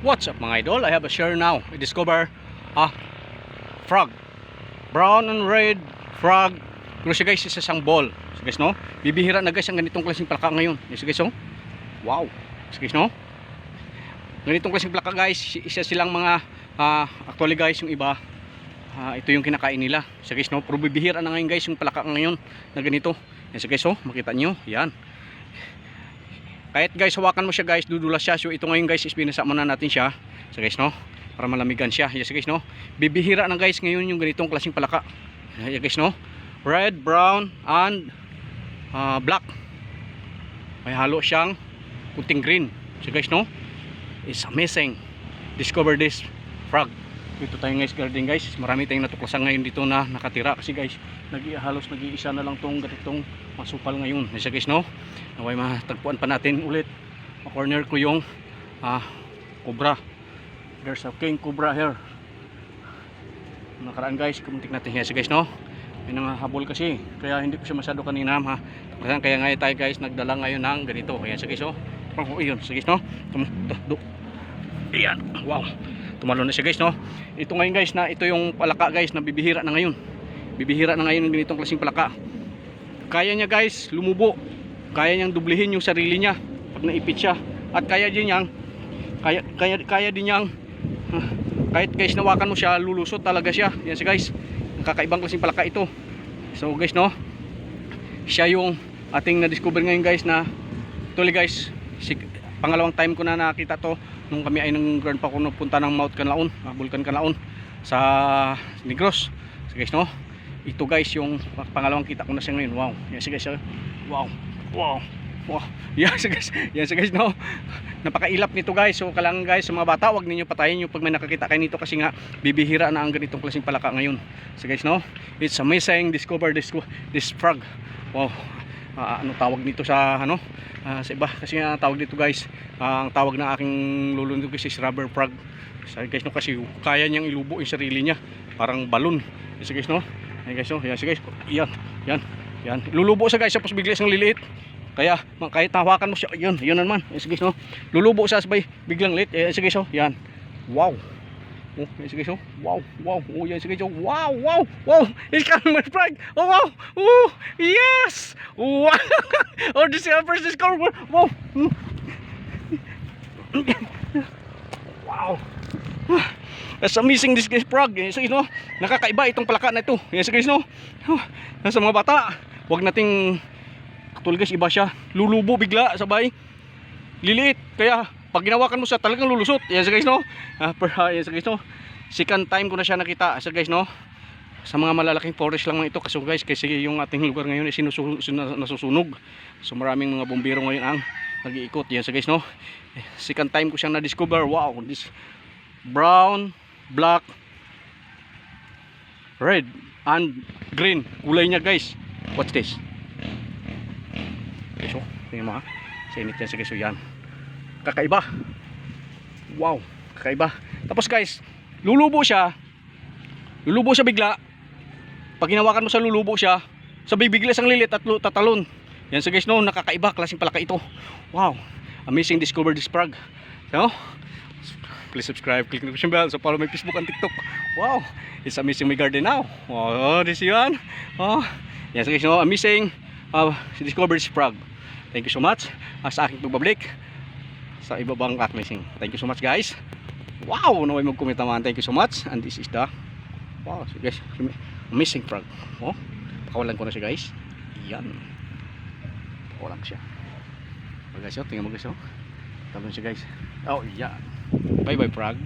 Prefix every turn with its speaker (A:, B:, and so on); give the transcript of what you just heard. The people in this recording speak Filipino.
A: What's up mga idol? I have a share now. I discover a frog. Brown and red frog. Pero siya guys, isa isang ball. So guys no, bibihira na guys ang ganitong klaseng palaka ngayon. So guys no, wow. So guys no, ganitong klaseng palaka guys, isa silang mga actually guys yung iba ito yung kinakain nila. So guys no, pero bibihira na ngayon guys yung palaka ngayon na ganito. So guys no, makita nyo, yan. Kahit guys hawakan mo siya guys, dudulas siya. So ito ngayon guys, ispinasa muna natin siya. So guys no, para malamigan siya. Yes guys no, bibihira na guys ngayon yung ganitong klaseng palaka. Yes guys no, red, brown, and black. May halo siyang puting green. So guys no, it's amazing. Discover this frog. Dito tayo guys garden guys, marami tayong natuklasan ngayon dito na nakatira. Kasi guys, halos nag-iisa na lang tong ganitong masupal ngayon. Yes guys no, naway matagpuan pa natin ulit. Ma-corner ko yung cobra. There's a king cobra here. Nakaraan guys, kumuntik natin. Yes guys no, may nangahabol kasi, kaya hindi ko siya masyado kanina kaya ngayon tayo guys nagdala ngayon ng ganito. Ayan guys oh, yun guys no, ayan, wow, tumalo na siya guys no. Ito ngayon guys na ito yung palaka guys na bibihira na ngayon. Bibihira na ngayon ng ganitong klaseng palaka. Kaya niya guys lumubo, kaya niyang dublihin yung sarili niya pag naipit siya, at kaya din niyang kahit guys nawakan mo siya, lulusot talaga siya. Yan siya guys, kakaibang klaseng palaka ito. So guys no, siya yung ating na-discover ngayon guys na tuloy guys, pangalawang time ko na nakita to nung kami ay nang grandpa ko punta ng Mount Canlaon, Bulkan Canlaon sa Negros. So guys no, ito guys yung pangalawang kita ko na siya ngayon. Wow, yan siya guys, wow, wow, wow. Yan siya guys no, napakailap nito guys. So kailangan guys sa mga bata, wag ninyo patayin yung pag may nakakita kayo nito, kasi nga bibihira na ang ganitong klaseng palaka ngayon. So guys no, it's amazing, discover this frog. Wow, ano tawag nito sa sa iba, kasi nga tawag dito guys, ang tawag ng aking lolo nito guys is rubber frog. So guys no, kasi kaya niyang ilubo yung sarili niya parang balon. So guys no, ayan guys no, yan guys, yan lulubo siya guys, tapos bigla siyang liliit. Kaya kahit hawakan mo siya, yun naman. Yes guys no, lulubo siya sabay biglang lit. Yes guys oh, yan. Wow. Oh, yes guys oh. Wow. Oh, yes guys oh. Wow. It's coming my frog. Oh wow. Oh, yes. Wow. Oh, this is our first discovery. Wow. Wow. That's amazing, this guys frog. Yes guys no, nakakaiba itong palaka na ito. Yes guys no. Sa mga bata, wag nating tulad guys, iba siya, lulubo bigla sabay liliit, kaya pag ginawakan mo siya talagang lulusot. Yes guys no, yes guys no, second time ko na siya nakita. So guys no, sa mga malalaking forest lang ito kasi guys, kasi yung ating lugar ngayon ay nasusunog. So maraming mga bumbero ngayon ang nag-iikot. Yes guys no, second time ko siyang na-discover. Wow, this brown, black, red and green kulay niya guys. Watch this. So, tingnan mo ha, sinit yan guys. So yan, kakaiba. Wow, kakaiba. Tapos guys, lulubo siya bigla. Pag hinawakan mo sa lulubo siya, sabay bigla siyang lilit at tatalon. Yan guys no, nakakaiba klaseng palaka ito. Wow, amazing, discover this frog. So, please subscribe, click the notification bell, so follow my Facebook and TikTok. Wow, it's amazing my garden now. Oh, this yan. Oh, yan guys no, amazing discover this frog. Thank you so much sa aking pagbabalik sa ibabang akmesing. Thank you so much guys. Wow, naway mag-comment naman. Thank you so much. And this is the wow, so guys, amazing frog. Oh, pakawalan ko na siya guys. Yan, pakawalan ko siya. So guys, tingnan mo guys, talon siya guys. Oh yeah, bye bye frog.